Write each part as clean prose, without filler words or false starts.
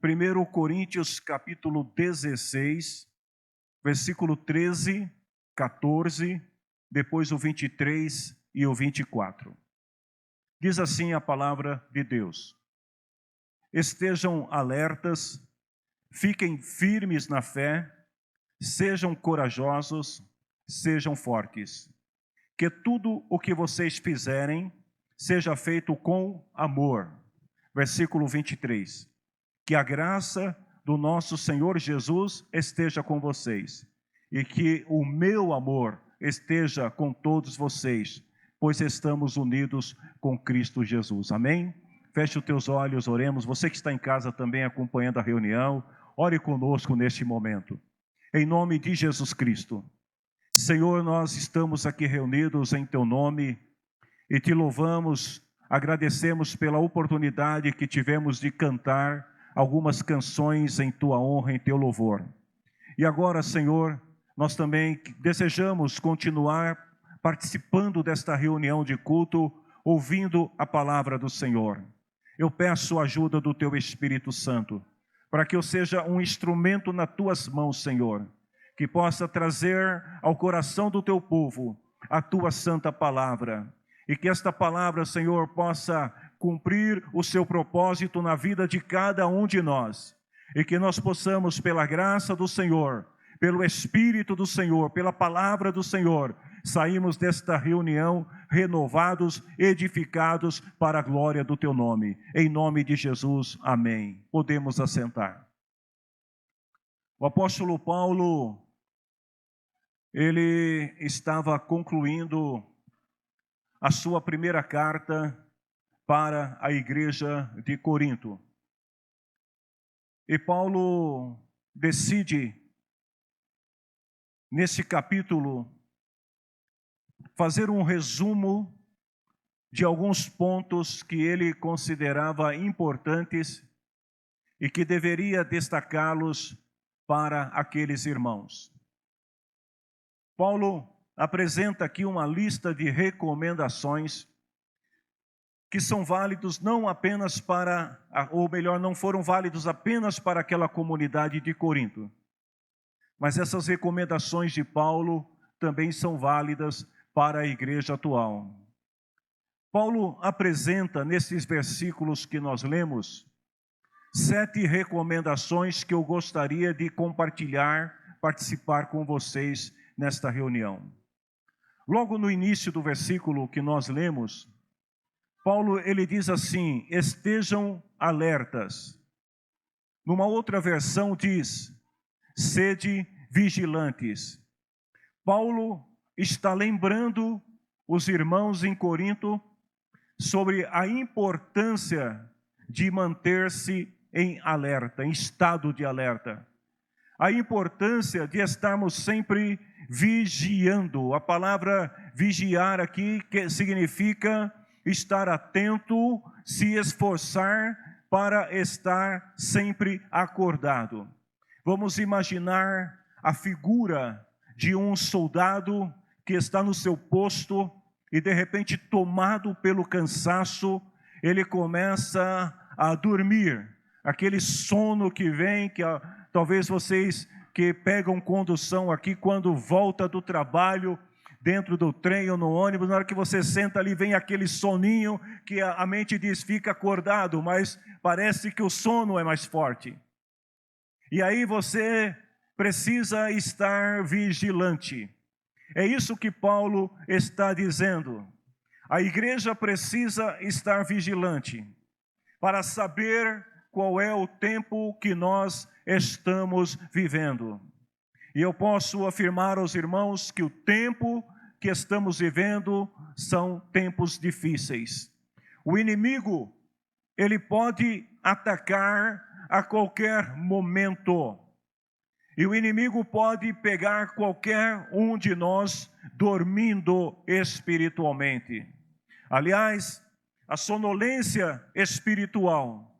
1 Coríntios capítulo 16, versículo 13, 14, depois o 23 e o 24. Diz assim a palavra de Deus: estejam alertas, fiquem firmes na fé, sejam corajosos, sejam fortes. Que tudo o que vocês fizerem seja feito com amor. Versículo 23. Que a graça do nosso Senhor Jesus esteja com vocês, e que o meu amor esteja com todos vocês, pois estamos unidos com Cristo Jesus. Amém? Feche os teus olhos, oremos. Você que está em casa também acompanhando a reunião, ore conosco neste momento. Em nome de Jesus Cristo. Senhor, nós estamos aqui reunidos em Teu nome e Te louvamos, agradecemos pela oportunidade que tivemos de cantar algumas canções em Tua honra, em Teu louvor. E agora, Senhor, nós também desejamos continuar participando desta reunião de culto, ouvindo a palavra do Senhor. Eu peço a ajuda do Teu Espírito Santo, para que eu seja um instrumento nas Tuas mãos, Senhor, que possa trazer ao coração do Teu povo a Tua santa palavra, e que esta palavra, Senhor, possa cumprir o seu propósito na vida de cada um de nós, e que nós possamos, pela graça do Senhor, pelo Espírito do Senhor, pela palavra do Senhor, saímos desta reunião renovados, edificados para a glória do Teu nome. Em nome de Jesus, amém. Podemos assentar. O apóstolo Paulo, ele estava concluindo a sua primeira carta para a igreja de Corinto. E Paulo decide, nesse capítulo, fazer um resumo de alguns pontos que ele considerava importantes e que deveria destacá-los para aqueles irmãos. Paulo apresenta aqui uma lista de recomendações que são válidos não apenas para, ou melhor, não foram válidos apenas para aquela comunidade de Corinto, mas essas recomendações de Paulo também são válidas para a igreja atual. Paulo apresenta nesses versículos que nós lemos 7 recomendações que eu gostaria de compartilhar, participar com vocês nesta reunião. Logo no início do versículo que nós lemos, Paulo ele diz assim: estejam alertas. Numa outra versão diz: sede vigilantes. Paulo está lembrando os irmãos em Corinto sobre a importância de manter-se em alerta, em estado de alerta. A importância de estarmos sempre vigiando. A palavra vigiar aqui que significa estar atento, se esforçar para estar sempre acordado. Vamos imaginar a figura de um soldado que está no seu posto e de repente, tomado pelo cansaço, ele começa a dormir. Aquele sono que vem, talvez vocês que pegam condução aqui, quando volta do trabalho, dentro do trem ou no ônibus, na hora que você senta ali, vem aquele soninho que a mente diz, fica acordado, mas parece que o sono é mais forte. E aí você precisa estar vigilante. É isso que Paulo está dizendo. A igreja precisa estar vigilante para saber qual é o tempo que nós estamos vivendo. E eu posso afirmar aos irmãos que o tempo que estamos vivendo são tempos difíceis. O inimigo, ele pode atacar a qualquer momento. E o inimigo pode pegar qualquer um de nós dormindo espiritualmente. Aliás, a sonolência espiritual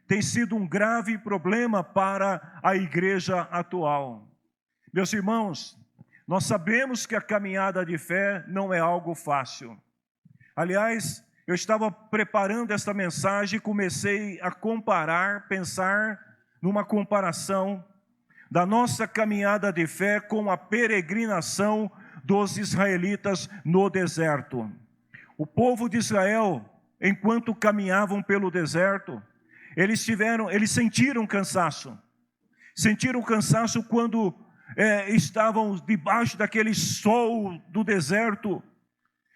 tem sido um grave problema para a igreja atual. Meus irmãos, nós sabemos que a caminhada de fé não é algo fácil. Aliás, eu estava preparando esta mensagem e comecei a comparar, pensar numa comparação da nossa caminhada de fé com a peregrinação dos israelitas no deserto. O povo de Israel, enquanto caminhavam pelo deserto, eles sentiram cansaço. Sentiram cansaço quando estavam debaixo daquele sol do deserto.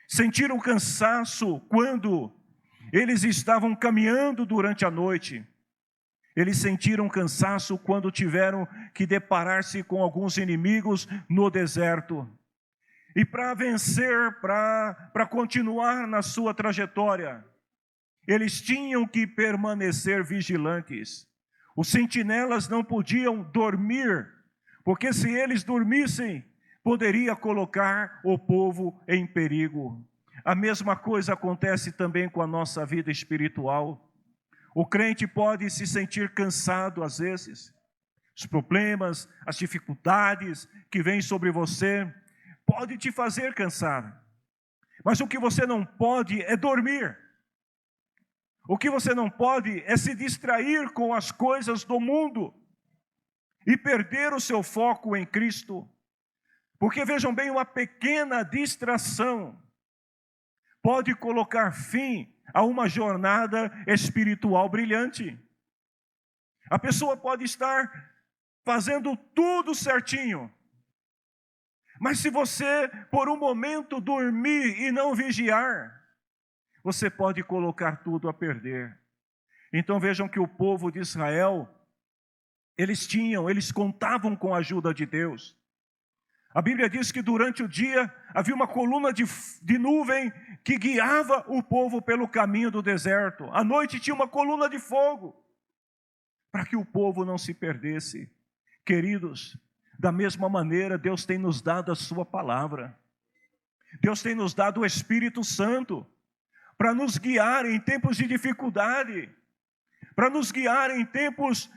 Sentiram cansaço quando eles estavam caminhando durante a noite. Eles sentiram cansaço quando tiveram que deparar-se com alguns inimigos no deserto. E para vencer, para continuar na sua trajetória, eles tinham que permanecer vigilantes. Os sentinelas não podiam dormir, porque se eles dormissem, poderia colocar o povo em perigo. A mesma coisa acontece também com a nossa vida espiritual. O crente pode se sentir cansado às vezes. Os problemas, as dificuldades que vêm sobre você, pode te fazer cansar. Mas o que você não pode é dormir. O que você não pode é se distrair com as coisas do mundo e perder o seu foco em Cristo. Porque vejam bem, uma pequena distração pode colocar fim a uma jornada espiritual brilhante. A pessoa pode estar fazendo tudo certinho, mas se você por um momento dormir e não vigiar, você pode colocar tudo a perder. Então vejam que o povo de Israel, eles contavam com a ajuda de Deus. A Bíblia diz que durante o dia havia uma coluna de nuvem que guiava o povo pelo caminho do deserto. À noite tinha uma coluna de fogo, para que o povo não se perdesse. Queridos, da mesma maneira, Deus tem nos dado a sua palavra. Deus tem nos dado o Espírito Santo para nos guiar em tempos de dificuldade, para nos guiar em tempos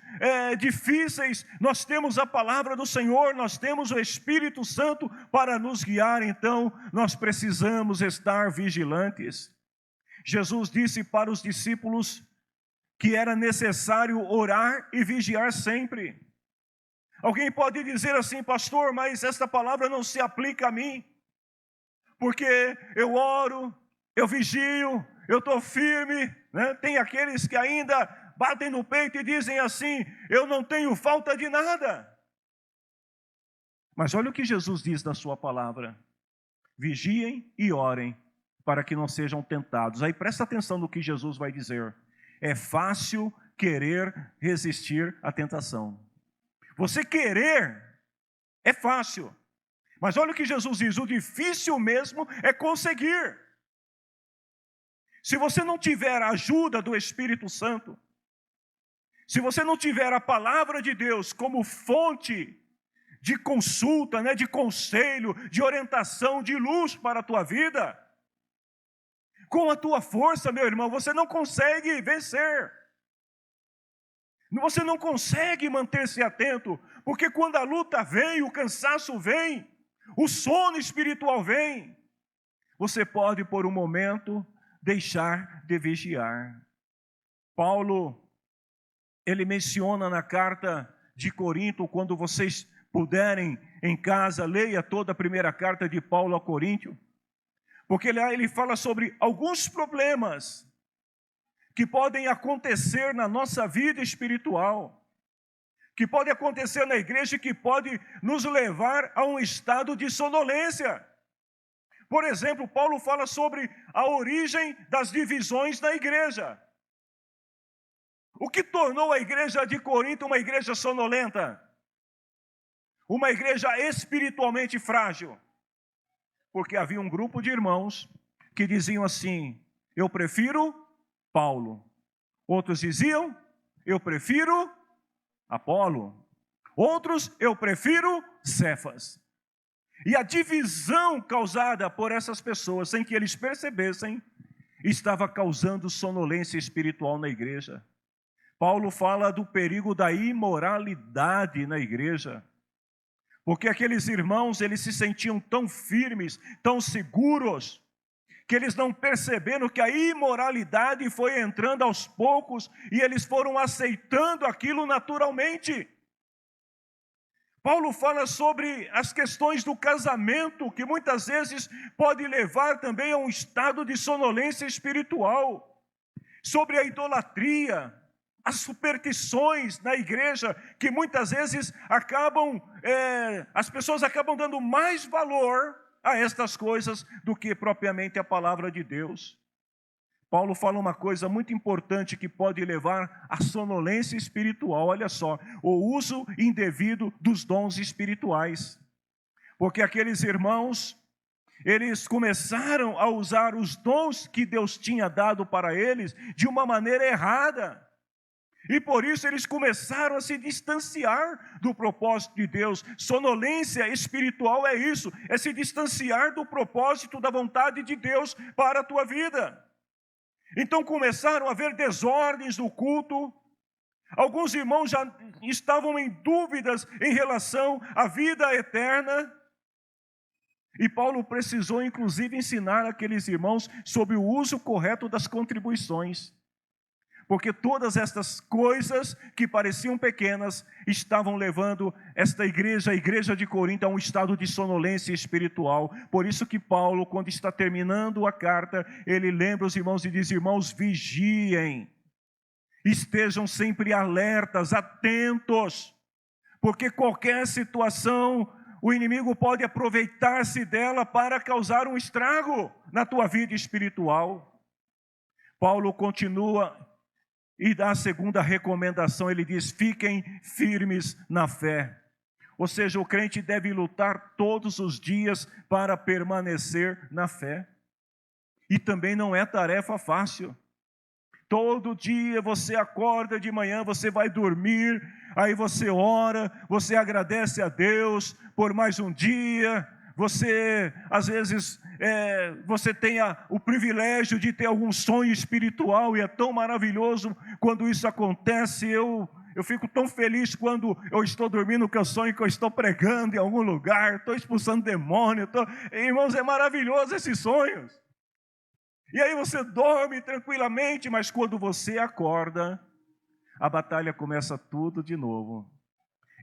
difíceis. Nós temos a palavra do Senhor, nós temos o Espírito Santo para nos guiar, então nós precisamos estar vigilantes. Jesus disse para os discípulos que era necessário orar e vigiar sempre. Alguém pode dizer assim: pastor, mas esta palavra não se aplica a mim, porque eu oro, eu vigio, eu estou firme, né? Tem aqueles que ainda batem no peito e dizem assim: eu não tenho falta de nada. Mas olha o que Jesus diz na sua palavra: vigiem e orem, para que não sejam tentados. Aí presta atenção no que Jesus vai dizer. É fácil querer resistir à tentação. Você querer é fácil, mas olha o que Jesus diz: o difícil mesmo é conseguir. Se você não tiver a ajuda do Espírito Santo, se você não tiver a palavra de Deus como fonte de consulta, de conselho, de orientação, de luz para a tua vida, com a tua força, meu irmão, você não consegue vencer. Você não consegue manter-se atento, porque quando a luta vem, o cansaço vem, o sono espiritual vem, você pode por um momento deixar de vigiar. Paulo, ele menciona na carta de Corinto, quando vocês puderem em casa, leia toda a primeira carta de Paulo a Coríntio, porque lá ele fala sobre alguns problemas que podem acontecer na nossa vida espiritual, que pode acontecer na igreja e que pode nos levar a um estado de sonolência. Por exemplo, Paulo fala sobre a origem das divisões da igreja. O que tornou a igreja de Corinto uma igreja sonolenta? Uma igreja espiritualmente frágil. Porque havia um grupo de irmãos que diziam assim: eu prefiro Paulo. Outros diziam: eu prefiro Apolo. Outros: eu prefiro Cefas. E a divisão causada por essas pessoas, sem que eles percebessem, estava causando sonolência espiritual na igreja. Paulo fala do perigo da imoralidade na igreja, porque aqueles irmãos, eles se sentiam tão firmes, tão seguros, que eles não perceberam que a imoralidade foi entrando aos poucos e eles foram aceitando aquilo naturalmente. Paulo fala sobre as questões do casamento, que muitas vezes pode levar também a um estado de sonolência espiritual, sobre a idolatria, as superstições na igreja, que muitas vezes as pessoas acabam dando mais valor a estas coisas do que propriamente a palavra de Deus. Paulo fala uma coisa muito importante que pode levar à sonolência espiritual. Olha só, o uso indevido dos dons espirituais. Porque aqueles irmãos, eles começaram a usar os dons que Deus tinha dado para eles de uma maneira errada. E por isso eles começaram a se distanciar do propósito de Deus. Sonolência espiritual é isso, é se distanciar do propósito da vontade de Deus para a tua vida. Então começaram a haver desordens no culto. Alguns irmãos já estavam em dúvidas em relação à vida eterna. E Paulo precisou inclusive ensinar aqueles irmãos sobre o uso correto das contribuições. Porque todas estas coisas que pareciam pequenas estavam levando esta igreja, a igreja de Corinto, a um estado de sonolência espiritual. Por isso que Paulo, quando está terminando a carta, ele lembra os irmãos e diz: irmãos, vigiem, estejam sempre alertas, atentos, porque qualquer situação, o inimigo pode aproveitar-se dela para causar um estrago na tua vida espiritual. Paulo continua e dá a segunda recomendação, ele diz: fiquem firmes na fé. Ou seja, o crente deve lutar todos os dias para permanecer na fé. E também não é tarefa fácil. Todo dia você acorda de manhã, você vai dormir, aí você ora, você agradece a Deus por mais um dia. Você, às vezes, você tem o privilégio de ter algum sonho espiritual e é tão maravilhoso quando isso acontece. Eu fico tão feliz quando eu estou dormindo que eu sonho que eu estou pregando em algum lugar, estou expulsando demônio. Irmãos, é maravilhoso esses sonhos. E aí você dorme tranquilamente, mas quando você acorda, a batalha começa tudo de novo.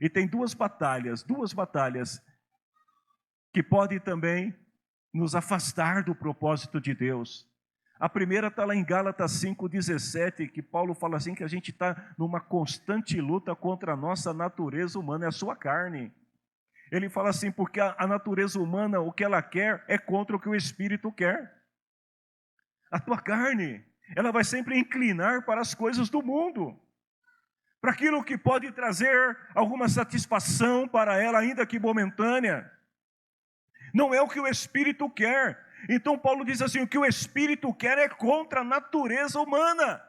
E tem duas batalhas que podem também nos afastar do propósito de Deus. A primeira está lá em Gálatas 5,17, que Paulo fala assim, que a gente está numa constante luta contra a nossa natureza humana, é a sua carne. Ele fala assim, porque a natureza humana, o que ela quer é contra o que o Espírito quer. A tua carne, ela vai sempre inclinar para as coisas do mundo, para aquilo que pode trazer alguma satisfação para ela, ainda que momentânea. Não é o que o Espírito quer. Então Paulo diz assim, o que o Espírito quer é contra a natureza humana.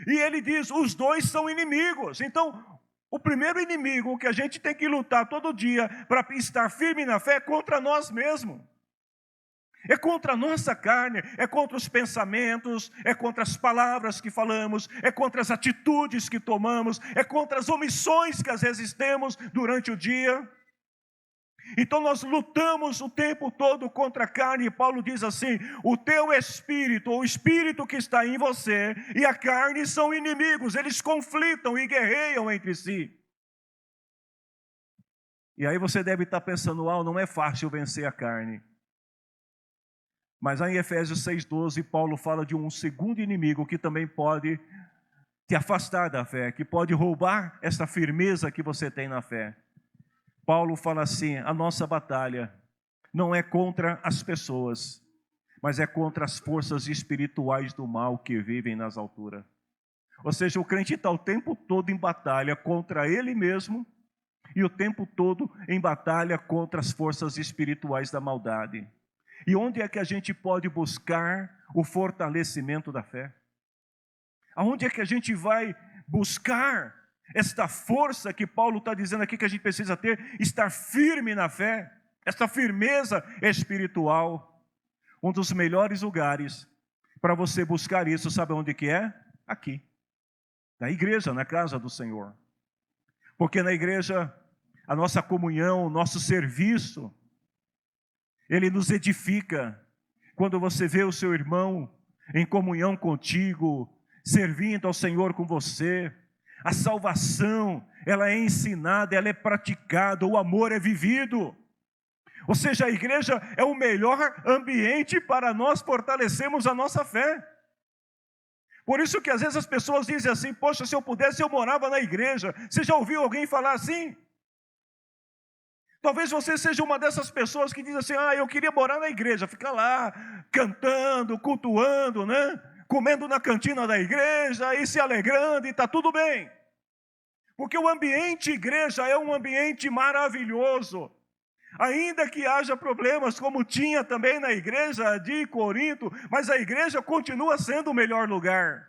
E ele diz, os dois são inimigos. Então, o primeiro inimigo que a gente tem que lutar todo dia para estar firme na fé é contra nós mesmos. É contra a nossa carne, é contra os pensamentos, é contra as palavras que falamos, é contra as atitudes que tomamos, é contra as omissões que às vezes temos durante o dia. Então nós lutamos o tempo todo contra a carne, e Paulo diz assim, o teu espírito, ou o espírito que está em você, e a carne são inimigos, eles conflitam e guerreiam entre si. E aí você deve estar pensando, não é fácil vencer a carne. Mas aí em Efésios 6,12, Paulo fala de um segundo inimigo que também pode te afastar da fé, que pode roubar essa firmeza que você tem na fé. Paulo fala assim, a nossa batalha não é contra as pessoas, mas é contra as forças espirituais do mal que vivem nas alturas. Ou seja, o crente está o tempo todo em batalha contra ele mesmo e o tempo todo em batalha contra as forças espirituais da maldade. E onde é que a gente pode buscar o fortalecimento da fé? Aonde é que a gente vai buscar esta força que Paulo está dizendo aqui que a gente precisa ter, estar firme na fé, esta firmeza espiritual? Um dos melhores lugares para você buscar isso, sabe onde que é? Aqui, na igreja, na casa do Senhor. Porque na igreja, a nossa comunhão, o nosso serviço, ele nos edifica, quando você vê o seu irmão em comunhão contigo, servindo ao Senhor com você. A salvação, ela é ensinada, ela é praticada, o amor é vivido. Ou seja, a igreja é o melhor ambiente para nós fortalecermos a nossa fé. Por isso que às vezes as pessoas dizem assim: poxa, se eu pudesse eu morava na igreja. Você já ouviu alguém falar assim? Talvez você seja uma dessas pessoas que diz assim: eu queria morar na igreja, ficar lá cantando, cultuando, né? Comendo na cantina da igreja e se alegrando, e está tudo bem. Porque o ambiente igreja é um ambiente maravilhoso. Ainda que haja problemas, como tinha também na igreja de Corinto, mas a igreja continua sendo o melhor lugar.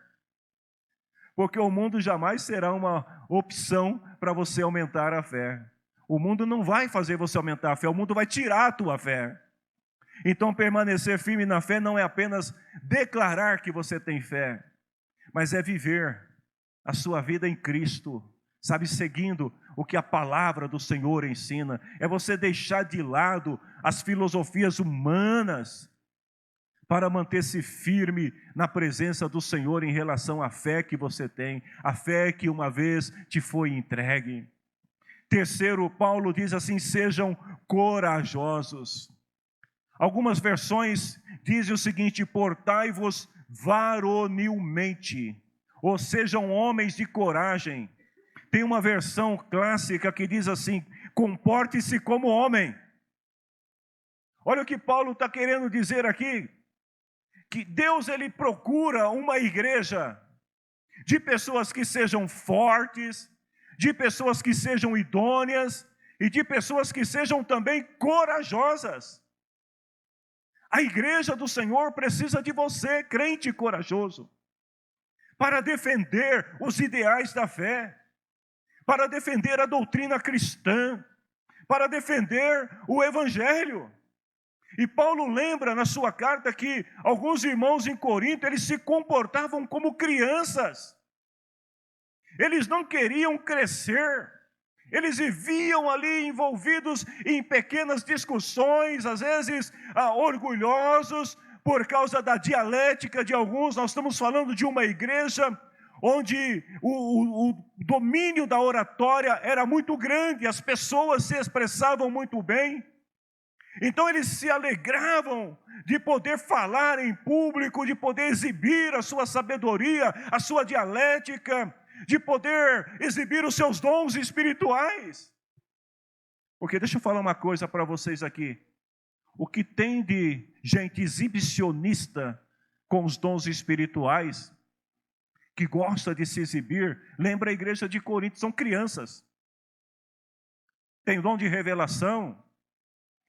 Porque o mundo jamais será uma opção para você aumentar a fé. O mundo não vai fazer você aumentar a fé, o mundo vai tirar a tua fé. Então, permanecer firme na fé não é apenas declarar que você tem fé, mas é viver a sua vida em Cristo, sabe, seguindo o que a palavra do Senhor ensina. É você deixar de lado as filosofias humanas para manter-se firme na presença do Senhor em relação à fé que você tem, a fé que uma vez te foi entregue. Terceiro, Paulo diz assim: sejam corajosos. Algumas versões dizem o seguinte: portai-vos varonilmente, ou sejam homens de coragem. Tem uma versão clássica que diz assim: comporte-se como homem. Olha o que Paulo está querendo dizer aqui, que Deus ele procura uma igreja de pessoas que sejam fortes, de pessoas que sejam idôneas e de pessoas que sejam também corajosas. A igreja do Senhor precisa de você, crente corajoso, para defender os ideais da fé, para defender a doutrina cristã, para defender o evangelho. E Paulo lembra na sua carta que alguns irmãos em Corinto, eles se comportavam como crianças. Eles não queriam crescer. Eles viviam ali envolvidos em pequenas discussões, às vezes orgulhosos por causa da dialética de alguns. Nós estamos falando de uma igreja onde o domínio da oratória era muito grande, as pessoas se expressavam muito bem. Então eles se alegravam de poder falar em público, de poder exibir a sua sabedoria, a sua dialética, de poder exibir os seus dons espirituais. Porque deixa eu falar uma coisa para vocês aqui. O que tem de gente exibicionista com os dons espirituais, que gosta de se exibir, lembra a igreja de Corinto, são crianças. Tem dom de revelação,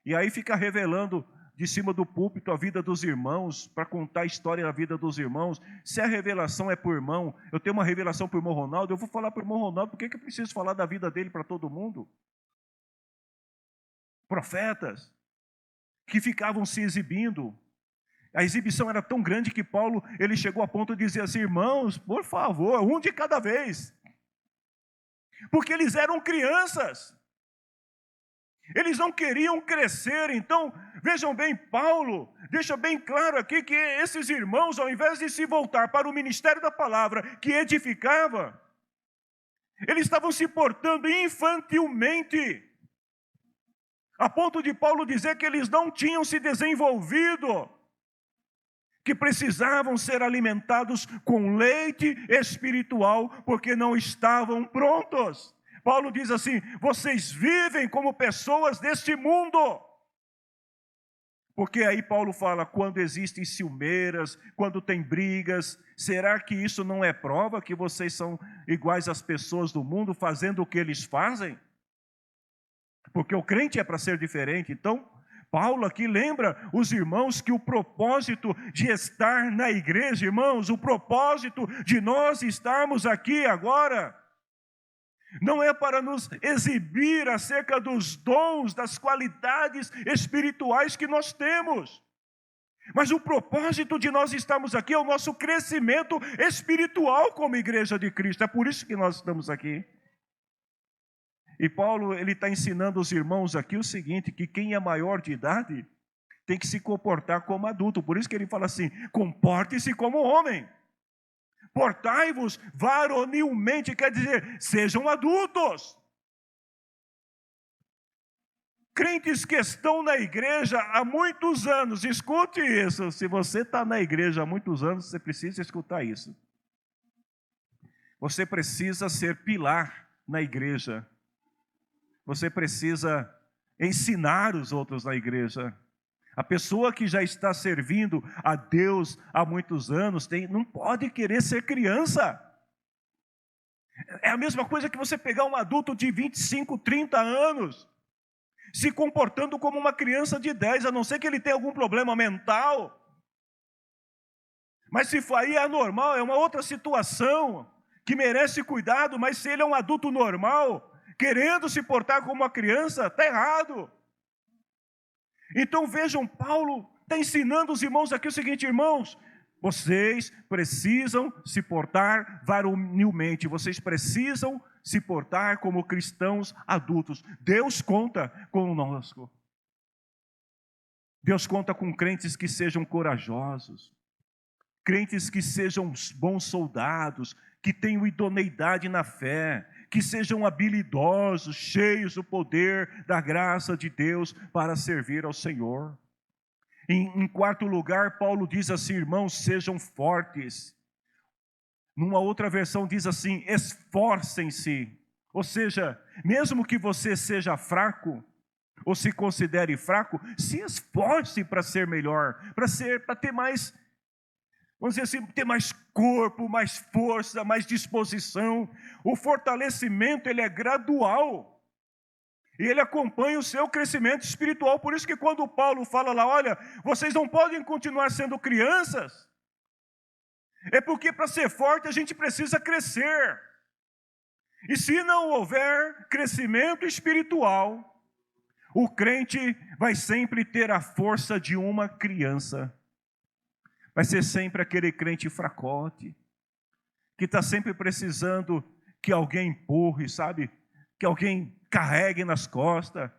e aí fica revelando de cima do púlpito a vida dos irmãos, para contar a história da vida dos irmãos. Se a revelação é por irmão, eu tenho uma revelação para o irmão Ronaldo, eu vou falar para o irmão Ronaldo, por que eu preciso falar da vida dele para todo mundo? Profetas que ficavam se exibindo. A exibição era tão grande que Paulo, ele chegou a ponto de dizer assim: irmãos, por favor, um de cada vez. Porque eles eram crianças. Eles não queriam crescer. Então, vejam bem, Paulo deixa bem claro aqui que esses irmãos, ao invés de se voltar para o ministério da palavra que edificava, eles estavam se portando infantilmente, a ponto de Paulo dizer que eles não tinham se desenvolvido, que precisavam ser alimentados com leite espiritual, porque não estavam prontos. Paulo diz assim: vocês vivem como pessoas deste mundo. Porque aí Paulo fala, quando existem ciumeiras, quando tem brigas, será que isso não é prova que vocês são iguais às pessoas do mundo, fazendo o que eles fazem? Porque o crente é para ser diferente. Então, Paulo aqui lembra os irmãos que o propósito de estar na igreja, irmãos, o propósito de nós estarmos aqui agora, não é para nos exibir acerca dos dons, das qualidades espirituais que nós temos. Mas o propósito de nós estarmos aqui é o nosso crescimento espiritual como igreja de Cristo. É por isso que nós estamos aqui. E Paulo, ele está ensinando os irmãos aqui o seguinte, que quem é maior de idade tem que se comportar como adulto. Por isso que ele fala assim: comporte-se como homem. Portai-vos varonilmente, quer dizer, sejam adultos. Crentes que estão na igreja há muitos anos, escute isso. Se você está na igreja há muitos anos, você precisa escutar isso. Você precisa ser pilar na igreja. Você precisa ensinar os outros na igreja. A pessoa que já está servindo a Deus há muitos anos não pode querer ser criança. É a mesma coisa que você pegar um adulto de 25, 30 anos, se comportando como uma criança de 10, a não ser que ele tenha algum problema mental. Mas se for aí é anormal, é uma outra situação que merece cuidado, mas se ele é um adulto normal, querendo se portar como uma criança, está errado. Então vejam, Paulo está ensinando os irmãos aqui o seguinte: irmãos, vocês precisam se portar varonilmente, vocês precisam se portar como cristãos adultos. Deus conta conosco. Deus conta com crentes que sejam corajosos, crentes que sejam bons soldados, que tenham idoneidade na fé, que sejam habilidosos, cheios do poder da graça de Deus para servir ao Senhor. Em quarto lugar, Paulo diz assim: irmãos, sejam fortes. Numa outra versão diz assim: esforcem-se. Ou seja, mesmo que você seja fraco, ou se considere fraco, se esforce para ser melhor, para ter mais, vamos dizer assim, ter mais corpo, mais força, mais disposição. O fortalecimento, ele é gradual. E ele acompanha o seu crescimento espiritual. Por isso que quando Paulo fala lá: olha, vocês não podem continuar sendo crianças, é porque para ser forte a gente precisa crescer. E se não houver crescimento espiritual, o crente vai sempre ter a força de uma criança. Vai ser sempre aquele crente fracote, que está sempre precisando que alguém empurre, sabe? Que alguém carregue nas costas,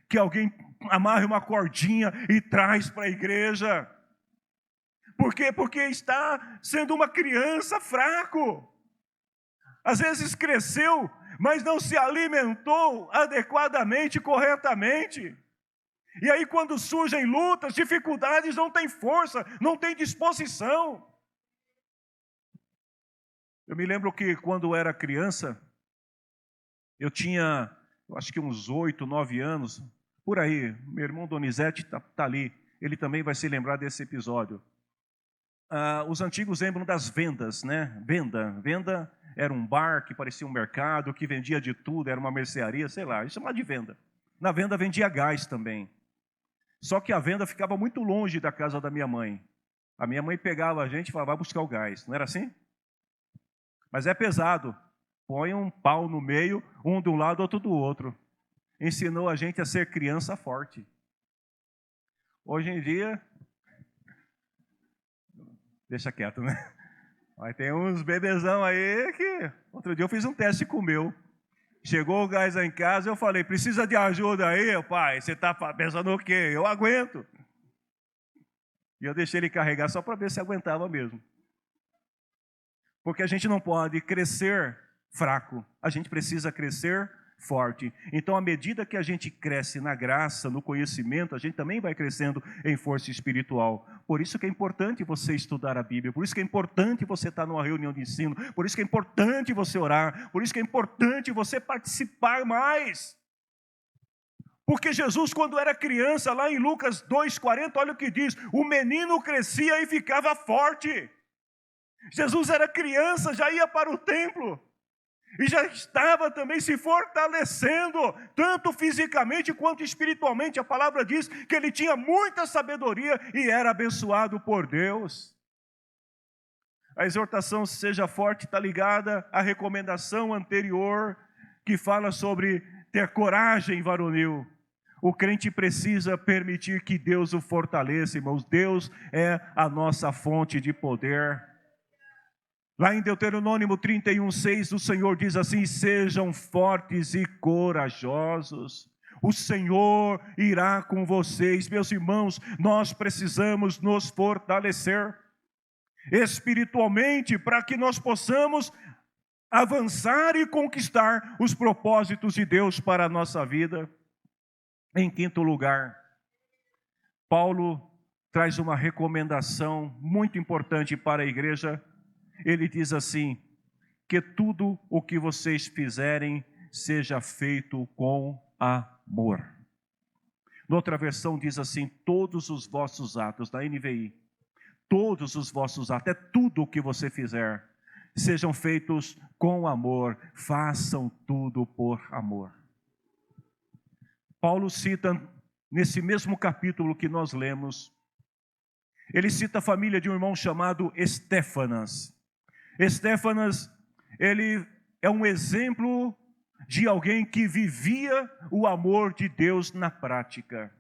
que alguém amarre uma cordinha e traz para a igreja. Por quê? Porque está sendo uma criança fraco. Às vezes cresceu, mas não se alimentou adequadamente, corretamente. E aí quando surgem lutas, dificuldades, não tem força, não tem disposição. Eu me lembro que quando eu era criança, eu tinha, acho que uns 8, 9 anos, por aí. Meu irmão Donizete está ali, ele também vai se lembrar desse episódio. Os antigos lembram das vendas, né? Venda era um bar que parecia um mercado, que vendia de tudo, era uma mercearia, sei lá, isso chamava de venda. Na venda vendia gás também. Só que a venda ficava muito longe da casa da minha mãe. A minha mãe pegava a gente e falava: vai buscar o gás, não era assim? Mas é pesado, põe um pau no meio, um de um lado, outro do outro. Ensinou a gente a ser criança forte. Hoje em dia, deixa quieto, né? Mas tem uns bebezão aí que... Outro dia eu fiz um teste com o meu. Chegou o gás lá em casa, eu falei: precisa de ajuda aí, pai? Você está pensando o quê? Eu aguento. E eu deixei ele carregar só para ver se aguentava mesmo. Porque a gente não pode crescer fraco, a gente precisa crescer forte. Então, à medida que a gente cresce na graça, no conhecimento, a gente também vai crescendo em força espiritual. Por isso que é importante você estudar a Bíblia, por isso que é importante você estar numa reunião de ensino, por isso que é importante você orar, por isso que é importante você participar mais. Porque Jesus, quando era criança, lá em Lucas 2,40, olha o que diz: o menino crescia e ficava forte. Jesus era criança, já ia para o templo, e já estava também se fortalecendo, tanto fisicamente quanto espiritualmente. A palavra diz que ele tinha muita sabedoria e era abençoado por Deus. A exortação seja forte está ligada à recomendação anterior, que fala sobre ter coragem varonil. O crente precisa permitir que Deus o fortaleça, irmãos. Deus é a nossa fonte de poder. Lá em Deuteronômio 31:6, o Senhor diz assim: sejam fortes e corajosos. O Senhor irá com vocês. Meus irmãos, nós precisamos nos fortalecer espiritualmente para que nós possamos avançar e conquistar os propósitos de Deus para a nossa vida. Em quinto lugar, Paulo traz uma recomendação muito importante para a igreja. Ele diz assim: que tudo o que vocês fizerem seja feito com amor. Noutra versão diz assim: todos os vossos atos, da NVI, todos os vossos atos, é tudo o que você fizer, sejam feitos com amor, façam tudo por amor. Paulo cita, nesse mesmo capítulo que nós lemos, ele cita a família de um irmão chamado Estéfanas. Estéfanas, ele é um exemplo de alguém que vivia o amor de Deus na prática.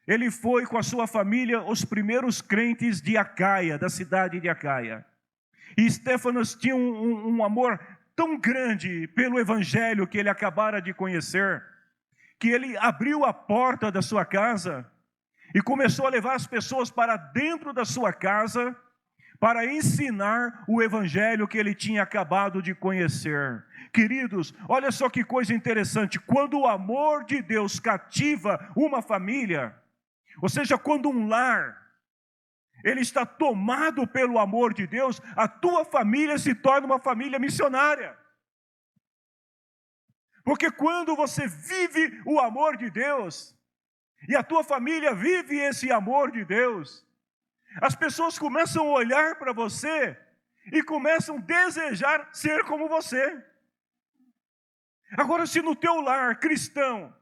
Ele foi com a sua família os primeiros crentes de Acaia, da cidade de Acaia. E Estéfanas tinha um amor tão grande pelo evangelho que ele acabara de conhecer, que ele abriu a porta da sua casa e começou a levar as pessoas para dentro da sua casa para ensinar o evangelho que ele tinha acabado de conhecer. Queridos, olha só que coisa interessante: quando o amor de Deus cativa uma família, ou seja, quando um lar ele está tomado pelo amor de Deus, a tua família se torna uma família missionária. Porque quando você vive o amor de Deus, e a tua família vive esse amor de Deus, as pessoas começam a olhar para você e começam a desejar ser como você. Agora, se no teu lar cristão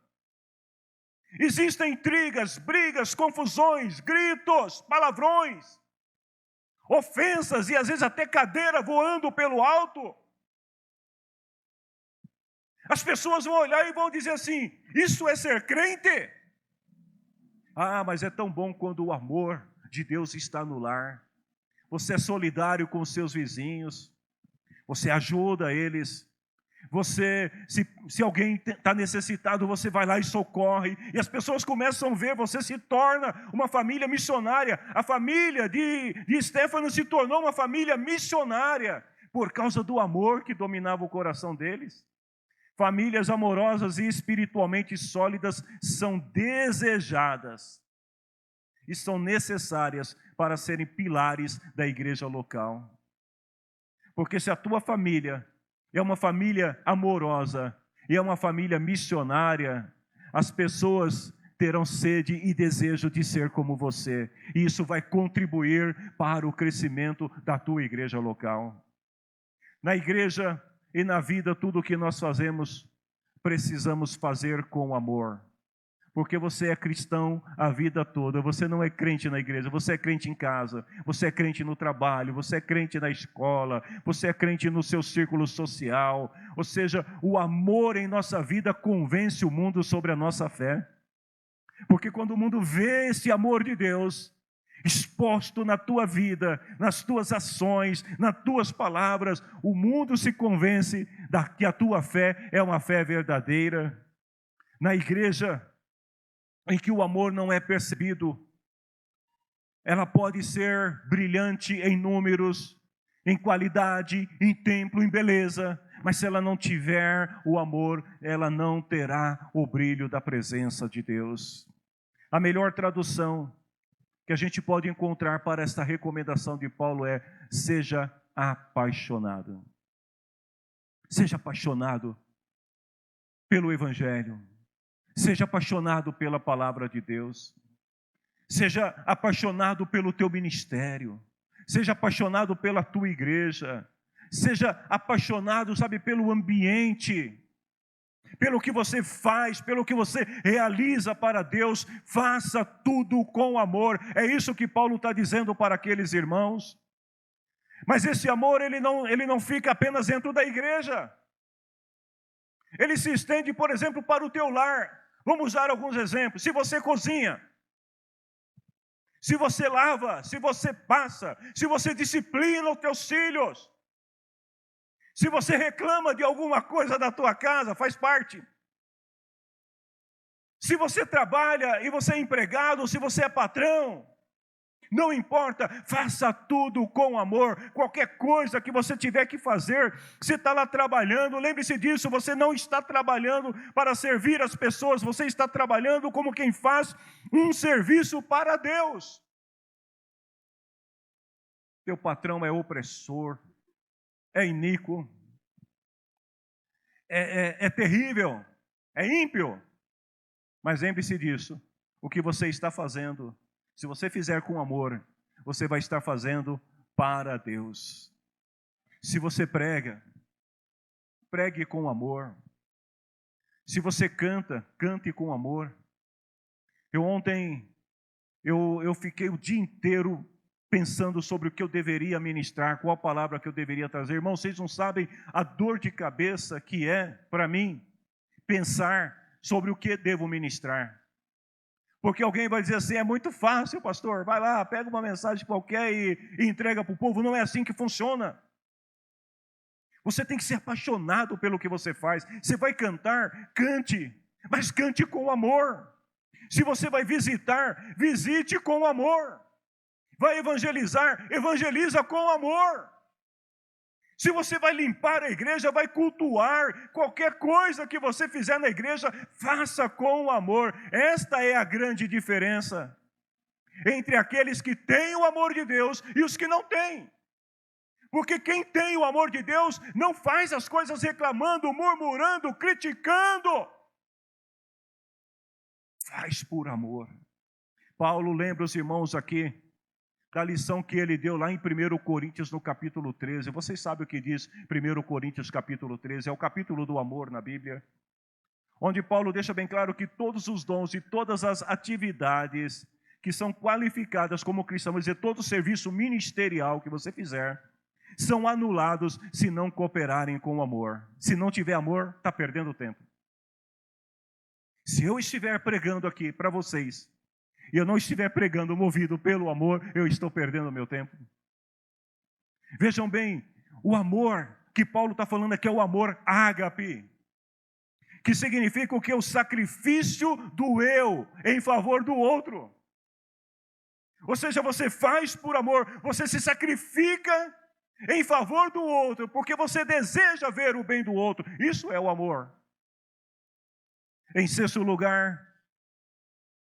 existem intrigas, brigas, confusões, gritos, palavrões, ofensas e às vezes até cadeira voando pelo alto, as pessoas vão olhar e vão dizer assim: isso é ser crente? Ah, mas é tão bom quando o amor de Deus está no lar. Você é solidário com os seus vizinhos, você ajuda eles, você, se alguém está necessitado, você vai lá e socorre, e as pessoas começam a ver, você se torna uma família missionária. A família de Estéfanas se tornou uma família missionária, por causa do amor que dominava o coração deles. Famílias amorosas e espiritualmente sólidas são desejadas e são necessárias para serem pilares da igreja local. Porque se a tua família é uma família amorosa e é uma família missionária, as pessoas terão sede e desejo de ser como você. E isso vai contribuir para o crescimento da tua igreja local. Na igreja e na vida, tudo o que nós fazemos, precisamos fazer com amor. Porque você é cristão a vida toda, você não é crente na igreja, você é crente em casa, você é crente no trabalho, você é crente na escola, você é crente no seu círculo social. Ou seja, o amor em nossa vida convence o mundo sobre a nossa fé. Porque quando o mundo vê esse amor de Deus exposto na tua vida, nas tuas ações, nas tuas palavras, o mundo se convence que a tua fé é uma fé verdadeira. Na igreja em que o amor não é percebido, ela pode ser brilhante em números, em qualidade, em templo, em beleza, mas se ela não tiver o amor, ela não terá o brilho da presença de Deus. A melhor tradução que a gente pode encontrar para esta recomendação de Paulo é: seja apaixonado. Seja apaixonado pelo Evangelho. Seja apaixonado pela palavra de Deus. Seja apaixonado pelo teu ministério. Seja apaixonado pela tua igreja. Seja apaixonado, sabe, pelo ambiente, pelo que você faz, pelo que você realiza para Deus. Faça tudo com amor. É isso que Paulo está dizendo para aqueles irmãos. Mas esse amor, ele não fica apenas dentro da igreja. Ele se estende, por exemplo, para o teu lar. Vamos usar alguns exemplos. Se você cozinha, se você lava, se você passa, se você disciplina os teus filhos, se você reclama de alguma coisa da tua casa, faz parte. Se você trabalha e você é empregado, se você é patrão, não importa, faça tudo com amor. Qualquer coisa que você tiver que fazer, você está lá trabalhando, lembre-se disso, você não está trabalhando para servir as pessoas, você está trabalhando como quem faz um serviço para Deus. Teu patrão é opressor, é iníquo, é terrível, é ímpio, mas lembre-se disso, o que você está fazendo, se você fizer com amor, você vai estar fazendo para Deus. Se você prega, pregue com amor. Se você canta, cante com amor. Ontem, eu fiquei o dia inteiro pensando sobre o que eu deveria ministrar, qual palavra que eu deveria trazer. Irmãos, vocês não sabem a dor de cabeça que é para mim pensar sobre o que devo ministrar. Porque alguém vai dizer assim, é muito fácil, pastor, vai lá, pega uma mensagem qualquer e entrega para o povo. Não é assim que funciona. Você tem que ser apaixonado pelo que você faz. Você vai cantar, cante, mas cante com amor. Se você vai visitar, visite com amor. Vai evangelizar, evangeliza com amor. Se você vai limpar a igreja, vai cultuar, qualquer coisa que você fizer na igreja, faça com amor. Esta é a grande diferença entre aqueles que têm o amor de Deus e os que não têm. Porque quem tem o amor de Deus não faz as coisas reclamando, murmurando, criticando. Faz por amor. Paulo lembra os irmãos aqui da lição que ele deu lá em 1 Coríntios, no capítulo 13. Vocês sabem o que diz 1 Coríntios, capítulo 13. É o capítulo do amor na Bíblia. Onde Paulo deixa bem claro que todos os dons e todas as atividades que são qualificadas como cristãos, vamos dizer, todo serviço ministerial que você fizer, são anulados se não cooperarem com o amor. Se não tiver amor, está perdendo tempo. Se eu estiver pregando aqui para vocês, e eu não estiver pregando movido pelo amor, eu estou perdendo meu tempo. Vejam bem, o amor que Paulo está falando aqui é o amor ágape, que significa o que? O sacrifício do eu em favor do outro. Ou seja, você faz por amor, você se sacrifica em favor do outro, porque você deseja ver o bem do outro. Isso é o amor. Em sexto lugar,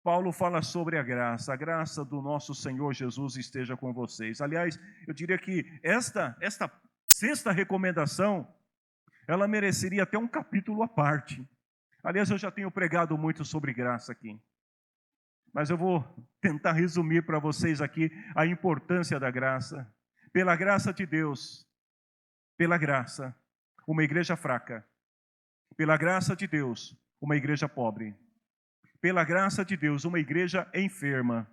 Paulo fala sobre a graça do nosso Senhor Jesus esteja com vocês. Aliás, eu diria que esta sexta recomendação, ela mereceria até um capítulo à parte. Aliás, eu já tenho pregado muito sobre graça aqui. Mas eu vou tentar resumir para vocês aqui a importância da graça. Pela graça de Deus, pela graça, uma igreja fraca. Pela graça de Deus, uma igreja pobre. Pela graça de Deus, uma igreja enferma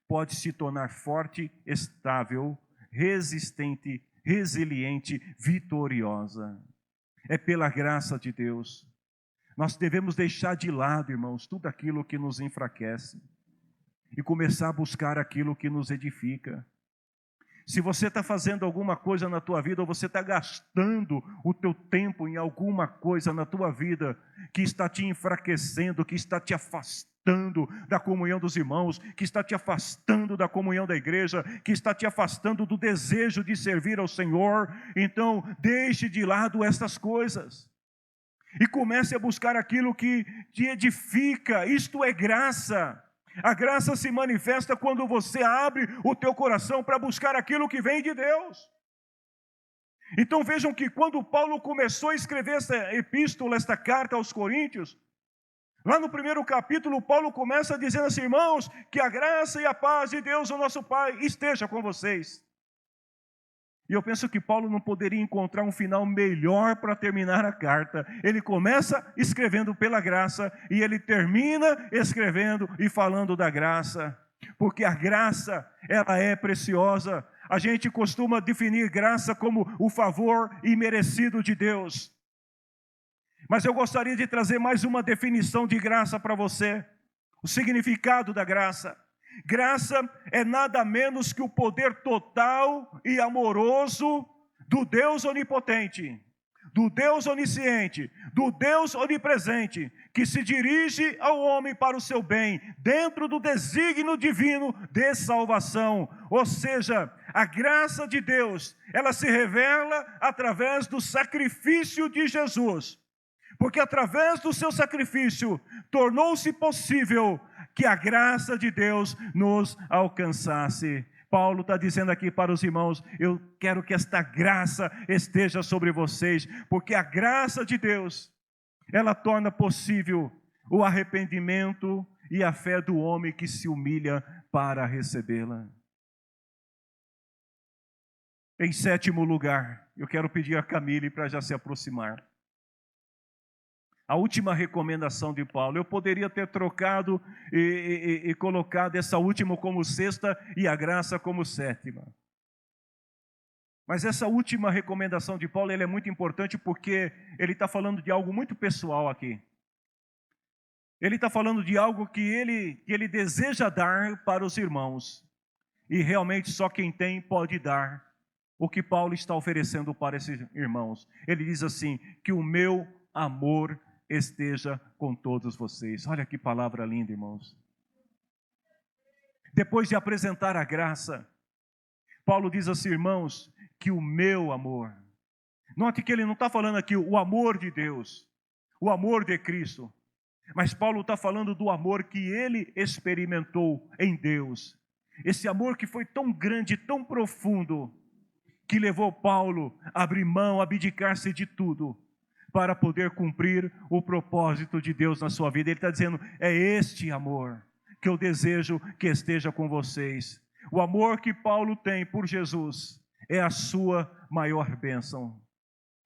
pode se tornar forte, estável, resistente, resiliente, vitoriosa. É pela graça de Deus. Nós devemos deixar de lado, irmãos, tudo aquilo que nos enfraquece e começar a buscar aquilo que nos edifica. Se você está fazendo alguma coisa na tua vida, ou você está gastando o teu tempo em alguma coisa na tua vida que está te enfraquecendo, que está te afastando da comunhão dos irmãos, que está te afastando da comunhão da igreja, que está te afastando do desejo de servir ao Senhor, então deixe de lado essas coisas e comece a buscar aquilo que te edifica. Isto é graça. A graça se manifesta quando você abre o teu coração para buscar aquilo que vem de Deus. Então vejam que quando Paulo começou a escrever essa epístola, esta carta aos Coríntios, lá no primeiro capítulo, Paulo começa dizendo assim: irmãos, que a graça e a paz de Deus, o nosso Pai, esteja com vocês. E eu penso que Paulo não poderia encontrar um final melhor para terminar a carta. Ele começa escrevendo pela graça e ele termina escrevendo e falando da graça. Porque a graça, ela é preciosa. A gente costuma definir graça como o favor imerecido de Deus. Mas eu gostaria de trazer mais uma definição de graça para você. O significado da graça. Graça é nada menos que o poder total e amoroso do Deus onipotente, do Deus onisciente, do Deus onipresente, que se dirige ao homem para o seu bem, dentro do desígnio divino de salvação. Ou seja, a graça de Deus, ela se revela através do sacrifício de Jesus. Porque através do seu sacrifício, tornou-se possível que a graça de Deus nos alcançasse. Paulo está dizendo aqui para os irmãos, eu quero que esta graça esteja sobre vocês, porque a graça de Deus, ela torna possível o arrependimento e a fé do homem que se humilha para recebê-la. Em sétimo lugar, eu quero pedir a Camille para já se aproximar. A última recomendação de Paulo, eu poderia ter trocado e colocado essa última como sexta e a graça como sétima. Mas essa última recomendação de Paulo, ela é muito importante porque ele está falando de algo muito pessoal aqui. Ele está falando de algo que ele deseja dar para os irmãos. E realmente só quem tem pode dar o que Paulo está oferecendo para esses irmãos. Ele diz assim, que o meu amor esteja com todos vocês. Olha que palavra linda, irmãos. Depois de apresentar a graça, Paulo diz assim, irmãos, que o meu amor. Note que ele não está falando aqui o amor de Deus, o amor de Cristo. Mas Paulo está falando do amor que ele experimentou em Deus. Esse amor que foi tão grande, tão profundo, que levou Paulo a abrir mão, a abdicar-se de tudo, para poder cumprir o propósito de Deus na sua vida. Ele está dizendo, é este amor que eu desejo que esteja com vocês. O amor que Paulo tem por Jesus é a sua maior bênção.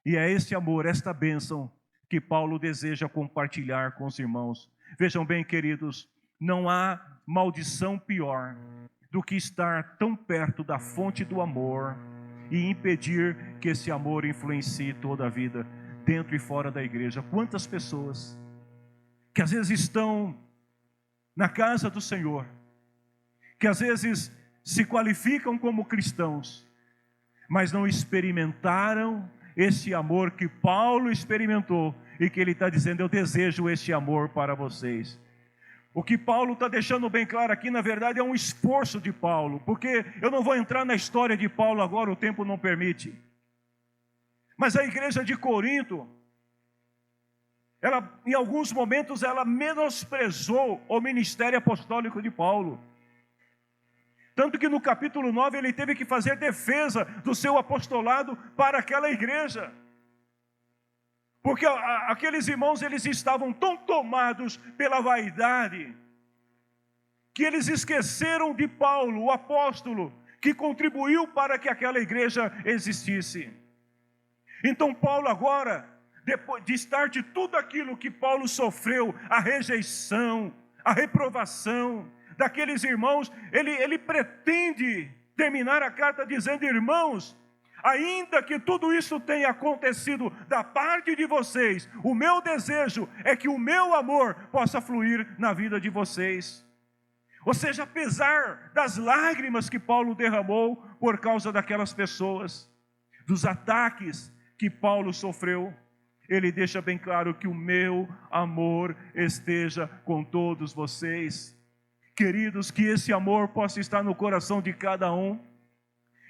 E é este amor, esta bênção, que Paulo deseja compartilhar com os irmãos. Vejam bem, queridos, não há maldição pior do que estar tão perto da fonte do amor e impedir que esse amor influencie toda a vida, dentro e fora da igreja. Quantas pessoas que às vezes estão na casa do Senhor, que às vezes se qualificam como cristãos, mas não experimentaram esse amor que Paulo experimentou e que ele está dizendo, eu desejo esse amor para vocês. O que Paulo está deixando bem claro aqui, na verdade, é um esforço de Paulo, porque eu não vou entrar na história de Paulo agora, o tempo não permite. Mas a igreja de Corinto, em alguns momentos, ela menosprezou o ministério apostólico de Paulo. Tanto que no capítulo 9 ele teve que fazer defesa do seu apostolado para aquela igreja. Porque aqueles irmãos, eles estavam tão tomados pela vaidade, que eles esqueceram de Paulo, o apóstolo, que contribuiu para que aquela igreja existisse. Então Paulo agora, depois de estar de tudo aquilo que Paulo sofreu, a rejeição, a reprovação daqueles irmãos, ele pretende terminar a carta dizendo, irmãos, ainda que tudo isso tenha acontecido da parte de vocês, o meu desejo é que o meu amor possa fluir na vida de vocês. Ou seja, apesar das lágrimas que Paulo derramou por causa daquelas pessoas, dos ataques que Paulo sofreu, ele deixa bem claro que o meu amor esteja com todos vocês. Queridos, que esse amor possa estar no coração de cada um.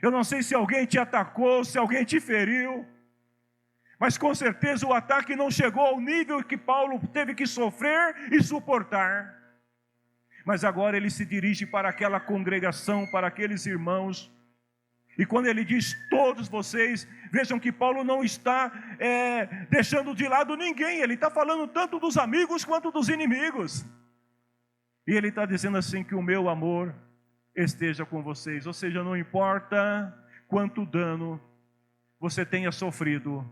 Eu não sei se alguém te atacou, se alguém te feriu, mas com certeza o ataque não chegou ao nível que Paulo teve que sofrer e suportar. Mas agora ele se dirige para aquela congregação, para aqueles irmãos. E quando ele diz todos vocês, vejam que Paulo não está deixando de lado ninguém. Ele está falando tanto dos amigos quanto dos inimigos. E ele está dizendo assim, que o meu amor esteja com vocês. Ou seja, não importa quanto dano você tenha sofrido,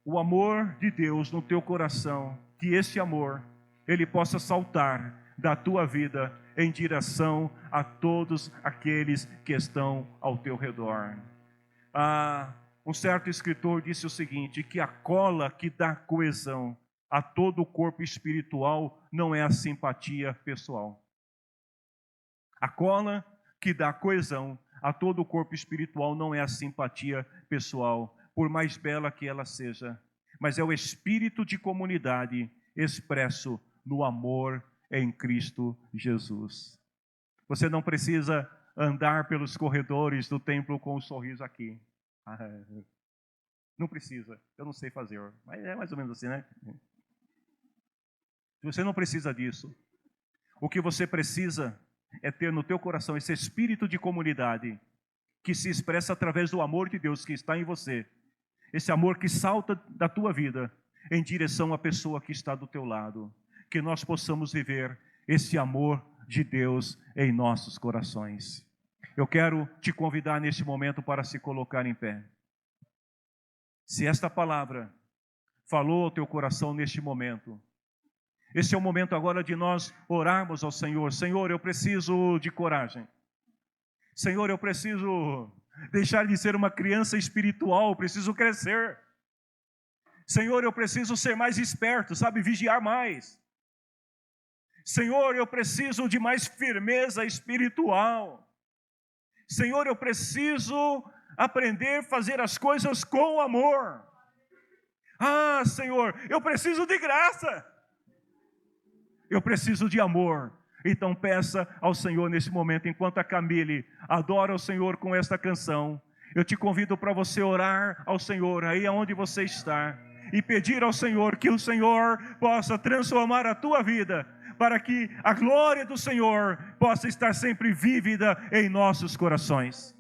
o amor de Deus no teu coração, que esse amor, ele possa saltar da tua vida em direção a todos aqueles que estão ao teu redor. Um certo escritor disse o seguinte, que a cola que dá coesão a todo o corpo espiritual não é a simpatia pessoal. A cola que dá coesão a todo o corpo espiritual não é a simpatia pessoal, por mais bela que ela seja, mas é o espírito de comunidade expresso no amor em Cristo Jesus. Você não precisa andar pelos corredores do templo com um sorriso aqui. Não precisa, eu não sei fazer, mas é mais ou menos assim, né? Você não precisa disso. O que você precisa é ter no teu coração esse espírito de comunidade que se expressa através do amor de Deus que está em você. Esse amor que salta da tua vida em direção à pessoa que está do teu lado. Que nós possamos viver esse amor de Deus em nossos corações. Eu quero te convidar neste momento para se colocar em pé. Se esta palavra falou ao teu coração neste momento, esse é o momento agora de nós orarmos ao Senhor. Senhor, eu preciso de coragem. Senhor, eu preciso deixar de ser uma criança espiritual, preciso crescer. Senhor, eu preciso ser mais esperto, sabe, vigiar mais. Senhor, eu preciso de mais firmeza espiritual. Senhor, eu preciso aprender a fazer as coisas com amor. Ah, Senhor, eu preciso de graça. Eu preciso de amor. Então peça ao Senhor nesse momento, enquanto a Camille adora o Senhor com esta canção. Eu te convido para você orar ao Senhor, aí aonde você está, e pedir ao Senhor que o Senhor possa transformar a tua vida, para que a glória do Senhor possa estar sempre vívida em nossos corações.